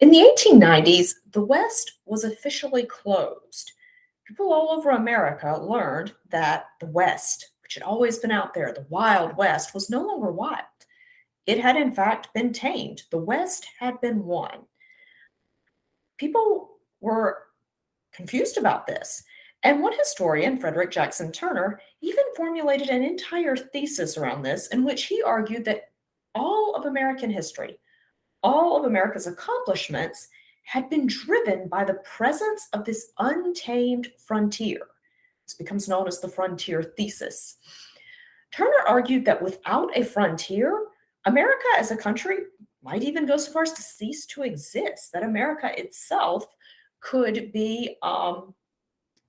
In the 1890s, the West was officially closed. People all over America learned that the West, which had always been out there, the Wild West, was no longer wild. It had, in fact, been tamed. The West had been won. People were confused about this. And one historian, Frederick Jackson Turner, even formulated an entire thesis around this in which he argued that all of American history, all of America's accomplishments had been driven by the presence of this untamed frontier. This becomes known as the frontier thesis. Turner argued that without a frontier, America as a country might even go so far as to cease to exist, that America itself could be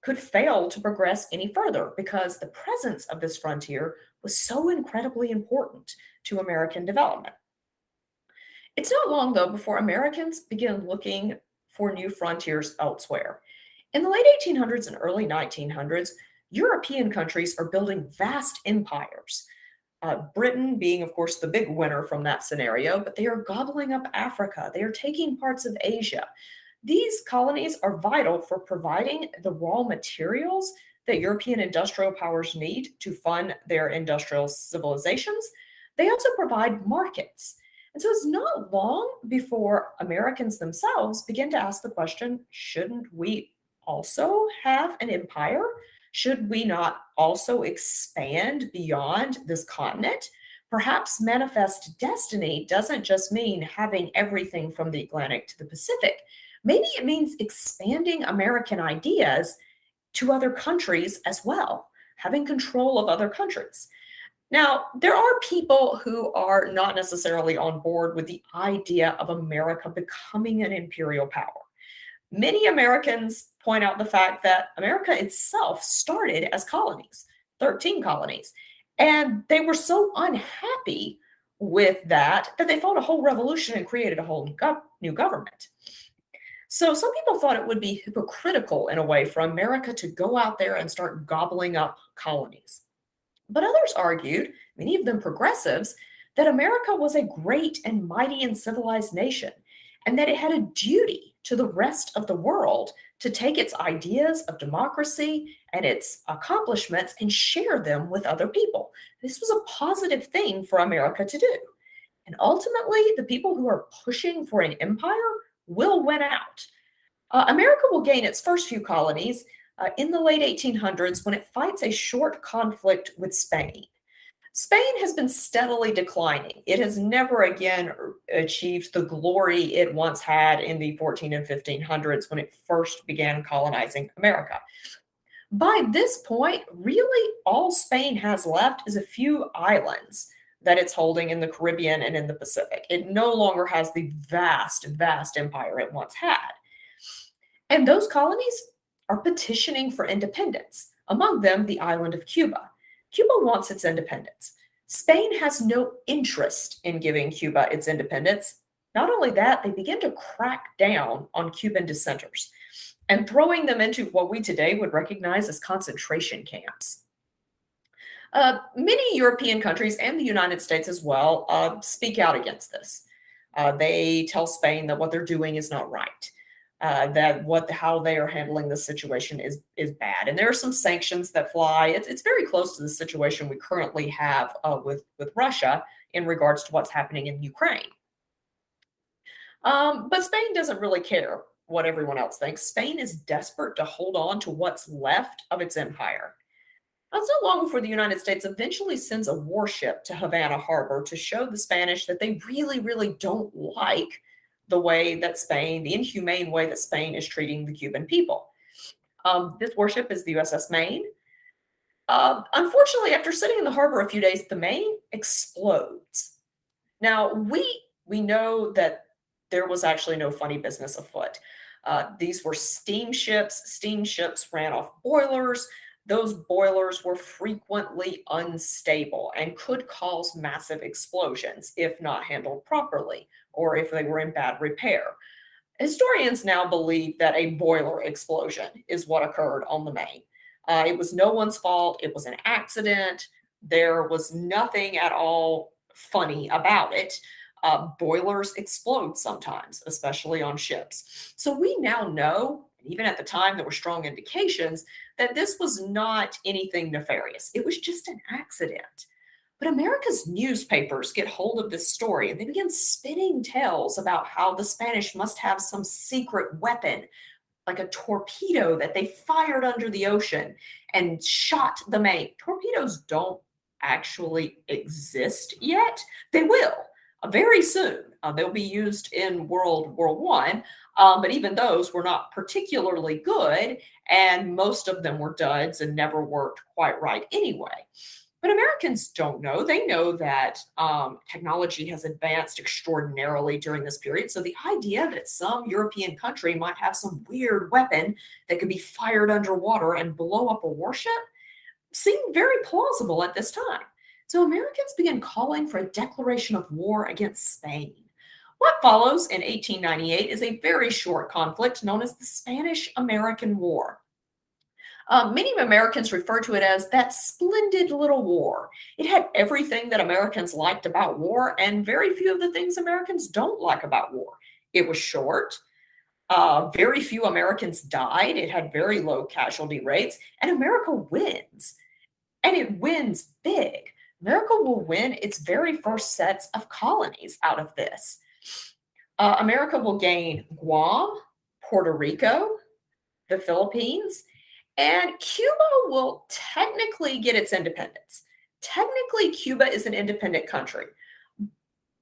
could fail to progress any further because the presence of this frontier was so incredibly important to American development. It's not long, though, before Americans began looking for new frontiers elsewhere. In the late 1800s and early 1900s, European countries are building vast empires. Britain being, of course, the big winner from that scenario, but they are gobbling up Africa. They are taking parts of Asia. These colonies are vital for providing the raw materials that European industrial powers need to fund their industrial civilizations. They also provide markets. And so it's not long before Americans themselves begin to ask the question, shouldn't we also have an empire? Should we not also expand beyond this continent? Perhaps manifest destiny doesn't just mean having everything from the Atlantic to the Pacific. Maybe it means expanding American ideas to other countries as well, having control of other countries. Now, there are people who are not necessarily on board with the idea of America becoming an imperial power. Many Americans point out the fact that America itself started as colonies, 13 colonies, and they were so unhappy with that they fought a whole revolution and created a whole new government. So some people thought it would be hypocritical in a way for America to go out there and start gobbling up colonies. But others argued, many of them progressives, that America was a great and mighty and civilized nation, and that it had a duty to the rest of the world to take its ideas of democracy and its accomplishments and share them with other people. This was a positive thing for America to do. And ultimately, the people who are pushing for an empire will win out. America will gain its first few colonies in the late 1800s when it fights a short conflict with Spain. Spain has been steadily declining. It has never again achieved the glory it once had in the 14 and 1500s when it first began colonizing America. By this point, really all Spain has left is a few islands that it's holding in the Caribbean and in the Pacific. It no longer has the vast empire it once had. And those colonies are petitioning for independence, among them the island of Cuba. Cuba wants its independence. Spain has no interest in giving Cuba its independence. Not only that, they begin to crack down on Cuban dissenters and throwing them into what we today would recognize as concentration camps. Many European countries and the United States as well speak out against this. They tell Spain that what they're doing is not right, that how they are handling the situation is bad, and there are some sanctions that fly. It's very close to the situation we currently have with Russia in regards to what's happening in Ukraine. But Spain doesn't really care what everyone else thinks. Spain is desperate to hold on to what's left of its empire. Now, it's not long before the United States eventually sends a warship to Havana Harbor to show the Spanish that they really don't like the way that Spain, the inhumane way that Spain is treating the Cuban people. This warship is the USS Maine. Unfortunately, after sitting in the harbor a few days, the Maine explodes. Now, we know that there was actually no funny business afoot. These were steamships. Steamships ran off boilers. Those boilers were frequently unstable and could cause massive explosions if not handled properly or if they were in bad repair. Historians now believe that a boiler explosion is what occurred on the Maine. It was no one's fault. It was an accident. There was nothing at all funny about it. boilers explode sometimes, especially on ships. So we now know, and even at the time, there were strong indications that this was not anything nefarious. It was just an accident. But America's newspapers get hold of this story and they begin spinning tales about how the Spanish must have some secret weapon, like a torpedo that they fired under the ocean and shot the Maine. Torpedoes don't actually exist yet. They will very soon. They'll be used in World War I, but even those were not particularly good, and most of them were duds and never worked quite right anyway. But Americans don't know. They know that technology has advanced extraordinarily during this period. So the idea that some European country might have some weird weapon that could be fired underwater and blow up a warship seemed very plausible at this time. So Americans began calling for a declaration of war against Spain. What follows in 1898 is a very short conflict known as the Spanish American War. Many Americans refer to it as that splendid little war. It had everything that Americans liked about war and very few of the things Americans don't like about war. It was short. Very few Americans died. It had very low casualty rates, and America wins. And it wins big. America will win its very first sets of colonies out of this. America will gain Guam, Puerto Rico, the Philippines, and Cuba will technically get its independence. Technically, Cuba is an independent country,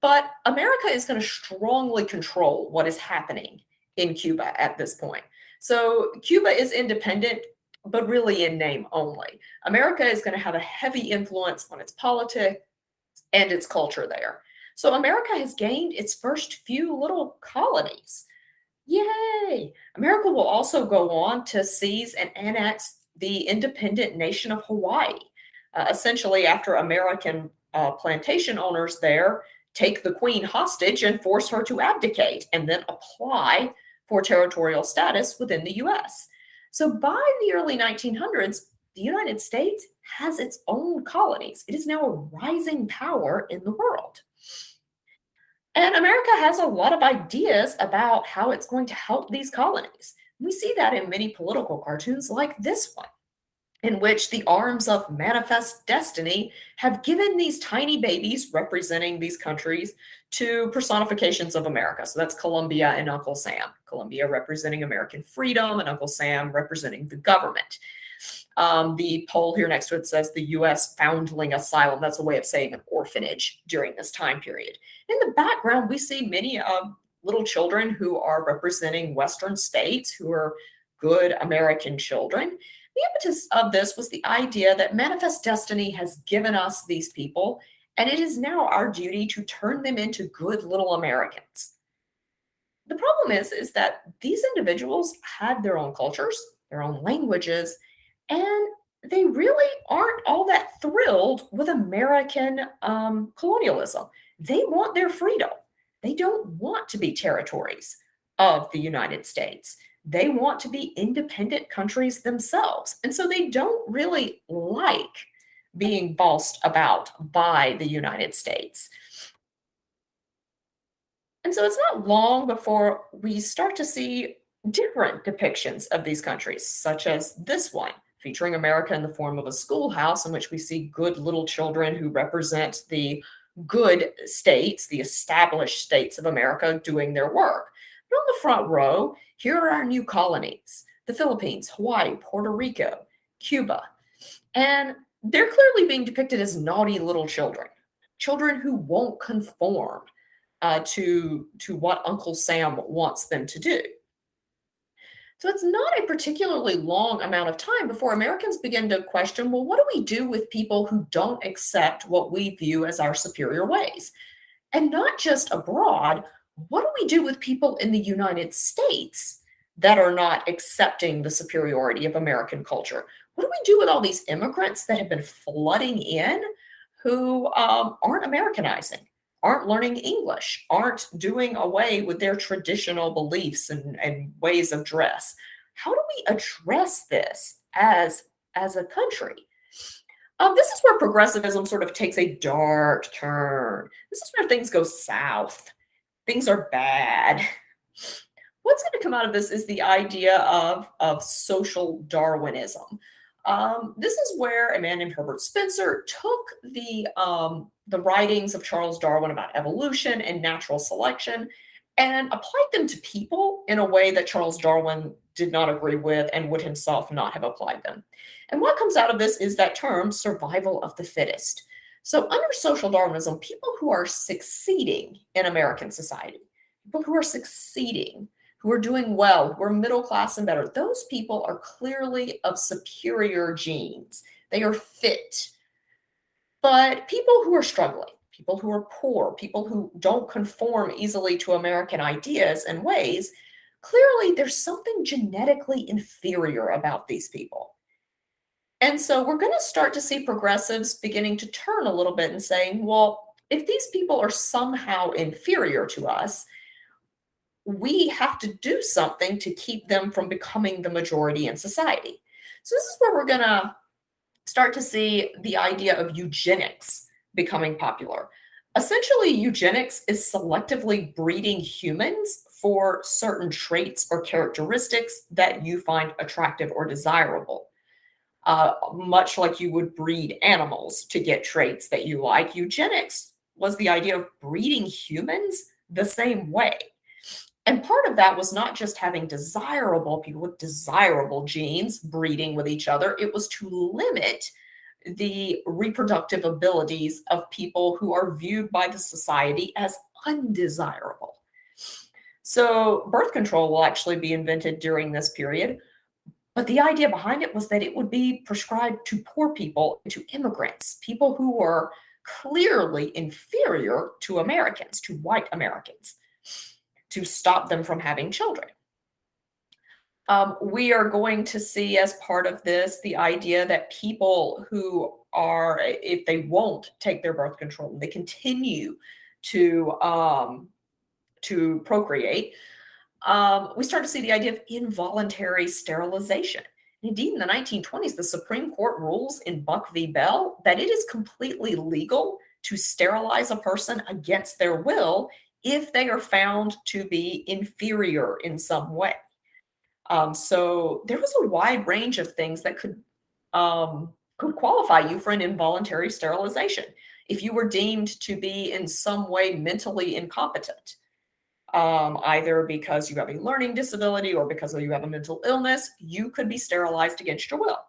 but America is going to strongly control what is happening in Cuba at this point. So Cuba is independent, but really in name only. America is going to have a heavy influence on its politics and its culture there. So America has gained its first few little colonies. Yay! America will also go on to seize and annex the independent nation of Hawaii. Essentially, after American plantation owners there take the queen hostage and force her to abdicate and then apply for territorial status within the US. So by the early 1900s, the United States has its own colonies. It is now a rising power in the world. And America has a lot of ideas about how it's going to help these colonies. We see that in many political cartoons like this one, in which the arms of manifest destiny have given these tiny babies representing these countries to personifications of America. So that's Columbia and Uncle Sam. Columbia representing American freedom, and Uncle Sam representing the government. The poll here next to it says the U.S. Foundling Asylum. That's a way of saying an orphanage during this time period. In the background, we see many little children who are representing Western states, who are good American children. The impetus of this was the idea that manifest destiny has given us these people, and it is now our duty to turn them into good little Americans. The problem is that these individuals had their own cultures, their own languages, and they really aren't all that thrilled with American colonialism. They want their freedom. They don't want to be territories of the United States. They want to be independent countries themselves. And so they don't really like being bossed about by the United States. And so it's not long before we start to see different depictions of these countries, such as this one, featuring America in the form of a schoolhouse in which we see good little children who represent the good states, the established states of America doing their work. But on the front row, here are our new colonies: the Philippines, Hawaii, Puerto Rico, Cuba. And they're clearly being depicted as naughty little children, children who won't conform to what Uncle Sam wants them to do. So it's not a particularly long amount of time before Americans begin to question, well, what do we do with people who don't accept what we view as our superior ways? And not just abroad, what do we do with people in the United States that are not accepting the superiority of American culture? What do we do with all these immigrants that have been flooding in who aren't Americanizing, aren't learning English, aren't doing away with their traditional beliefs and ways of dress? How do we address this as a country? This is where progressivism sort of takes a dark turn. This is where things go south. Things are bad. What's going to come out of this is the idea of social Darwinism. This is where a man named Herbert Spencer took the writings of Charles Darwin about evolution and natural selection and applied them to people in a way that Charles Darwin did not agree with and would himself not have applied them. And what comes out of this is that term, survival of the fittest. So, under social Darwinism, people who are succeeding in American society, people who are succeeding, who are doing well, who are middle class and better, those people are clearly of superior genes. They are fit. But people who are struggling, people who are poor, people who don't conform easily to American ideas and ways, clearly there's something genetically inferior about these people. And so we're going to start to see progressives beginning to turn a little bit and saying, well, if these people are somehow inferior to us, we have to do something to keep them from becoming the majority in society. So this is where we're going to start to see the idea of eugenics becoming popular. Essentially, eugenics is selectively breeding humans for certain traits or characteristics that you find attractive or desirable. Much like you would breed animals to get traits that you like, eugenics was the idea of breeding humans the same way. And part of that was not just having desirable people with desirable genes breeding with each other, it was to limit the reproductive abilities of people who are viewed by the society as undesirable. So, birth control will actually be invented during this period, but the idea behind it was that it would be prescribed to poor people, to immigrants, people who were clearly inferior to Americans, to white Americans, to stop them from having children. We are going to see, as part of this, the idea that people who are, if they won't take their birth control, they continue to procreate. We start to see the idea of involuntary sterilization. Indeed, in the 1920s, the Supreme Court rules in Buck v. Bell that it is completely legal to sterilize a person against their will if they are found to be inferior in some way. So there was a wide range of things that could qualify you for an involuntary sterilization. If you were deemed to be in some way mentally incompetent, either because you have a learning disability or because you have a mental illness, you could be sterilized against your will.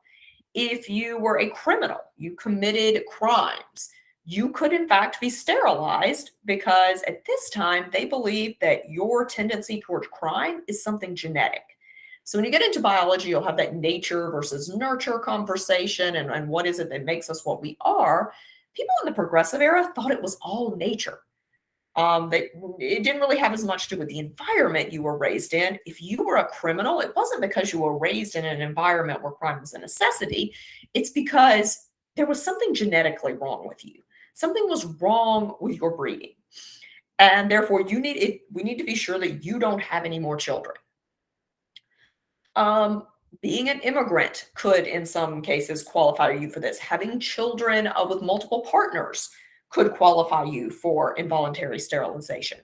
If you were a criminal, you committed crimes, you could in fact be sterilized because at this time they believed that your tendency towards crime is something genetic. So when you get into biology, you'll have that nature versus nurture conversation and what is it that makes us what we are. People in the progressive era thought it was all nature. It didn't really have as much to do with the environment you were raised in. If you were a criminal, it wasn't because you were raised in an environment where crime was a necessity. It's because there was something genetically wrong with you. Something was wrong with your breeding. And therefore, we need to be sure that you don't have any more children. Being an immigrant could, in some cases, qualify you for this. Having children with multiple partners could qualify you for involuntary sterilization.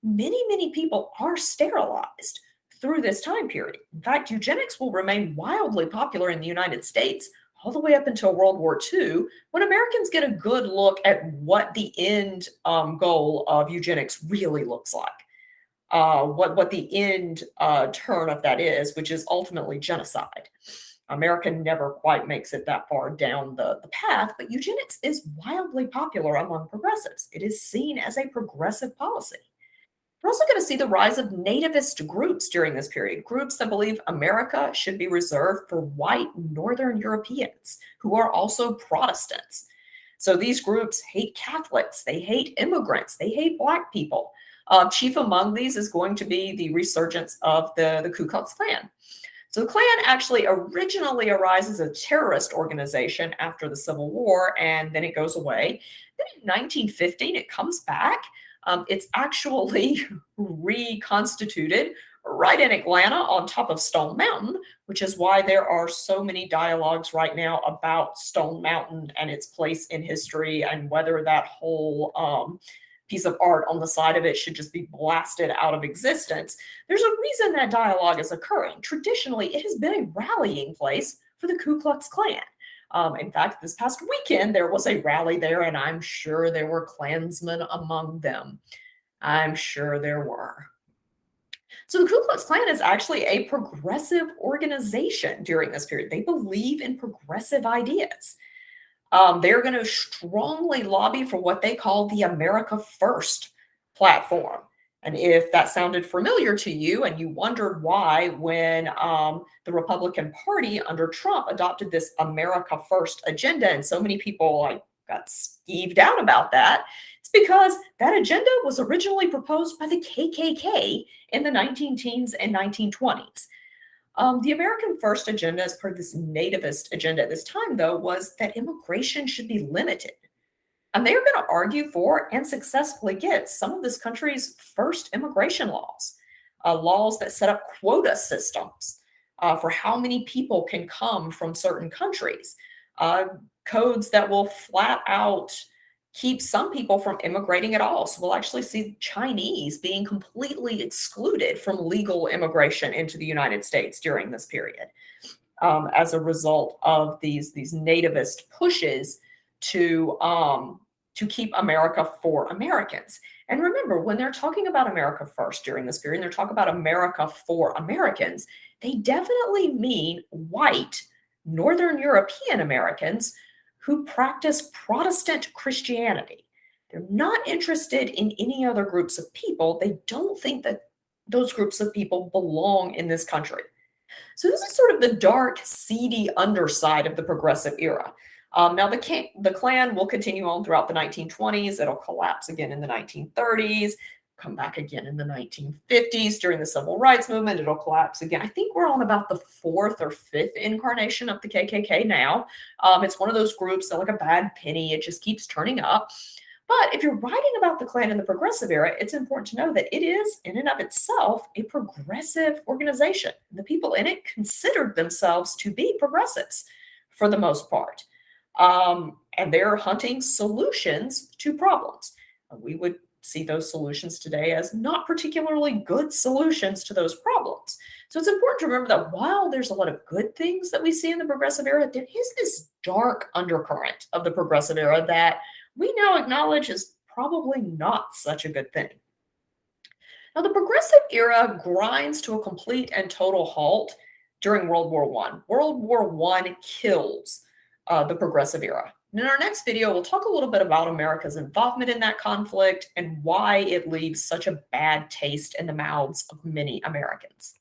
Many, many people are sterilized through this time period. In fact, eugenics will remain wildly popular in the United States all the way up until World War II, when Americans get a good look at what the end goal of eugenics really looks like. What the end turn of that is, which is ultimately genocide. America never quite makes it that far down the path, but eugenics is wildly popular among progressives. It is seen as a progressive policy. We're also going to see the rise of nativist groups during this period, groups that believe America should be reserved for white Northern Europeans who are also Protestants. So these groups hate Catholics, they hate immigrants, they hate Black people. Chief among these is going to be the resurgence of the Ku Klux Klan. So the Klan actually originally arises as a terrorist organization after the Civil War, and then it goes away. Then in 1915, it comes back. It's actually reconstituted, right in Atlanta on top of Stone Mountain, which is why there are so many dialogues right now about Stone Mountain and its place in history and whether that whole piece of art on the side of it should just be blasted out of existence. There's a reason that dialogue is occurring. Traditionally, it has been a rallying place for the Ku Klux Klan. In fact, this past weekend, there was a rally there, and I'm sure there were Klansmen among them. I'm sure there were. So the Ku Klux Klan is actually a progressive organization during this period. They believe in progressive ideas. They're going to strongly lobby for what they call the America First platform. And if that sounded familiar to you and you wondered why, when the Republican Party under Trump adopted this America First agenda, and so many people like got skeeved out about that, it's because that agenda was originally proposed by the KKK in the 19 teens and 1920s. The American First agenda, as part of this nativist agenda at this time, though, was that immigration should be limited. And they're going to argue for and successfully get some of this country's first immigration laws, laws that set up quota systems for how many people can come from certain countries, uh, codes that will flat out keep some people from immigrating at all. So we'll actually see Chinese being completely excluded from legal immigration into the United States during this period, as a result of these nativist pushes to keep America for Americans. And remember, when they're talking about America first during this period, and they're talking about America for Americans, they definitely mean white Northern European Americans who practice Protestant Christianity. They're not interested in any other groups of people. They don't think that those groups of people belong in this country. So this is sort of the dark, seedy underside of the progressive era. Now, the Klan will continue on throughout the 1920s. It'll collapse again in the 1930s, come back again in the 1950s during the Civil Rights Movement. It'll collapse again. I think we're on about the fourth or fifth incarnation of the KKK now. It's one of those groups that, like a bad penny, it just keeps turning up. But if you're writing about the Klan in the progressive era, it's important to know that it is, in and of itself, a progressive organization. The people in it considered themselves to be progressives for the most part. And they're hunting solutions to problems. We would see those solutions today as not particularly good solutions to those problems. So it's important to remember that while there's a lot of good things that we see in the progressive era, there is this dark undercurrent of the progressive era that we now acknowledge is probably not such a good thing. Now, the progressive era grinds to a complete and total halt during World War I. World War I kills the progressive era. And in our next video, we'll talk a little bit about America's involvement in that conflict and why it leaves such a bad taste in the mouths of many Americans.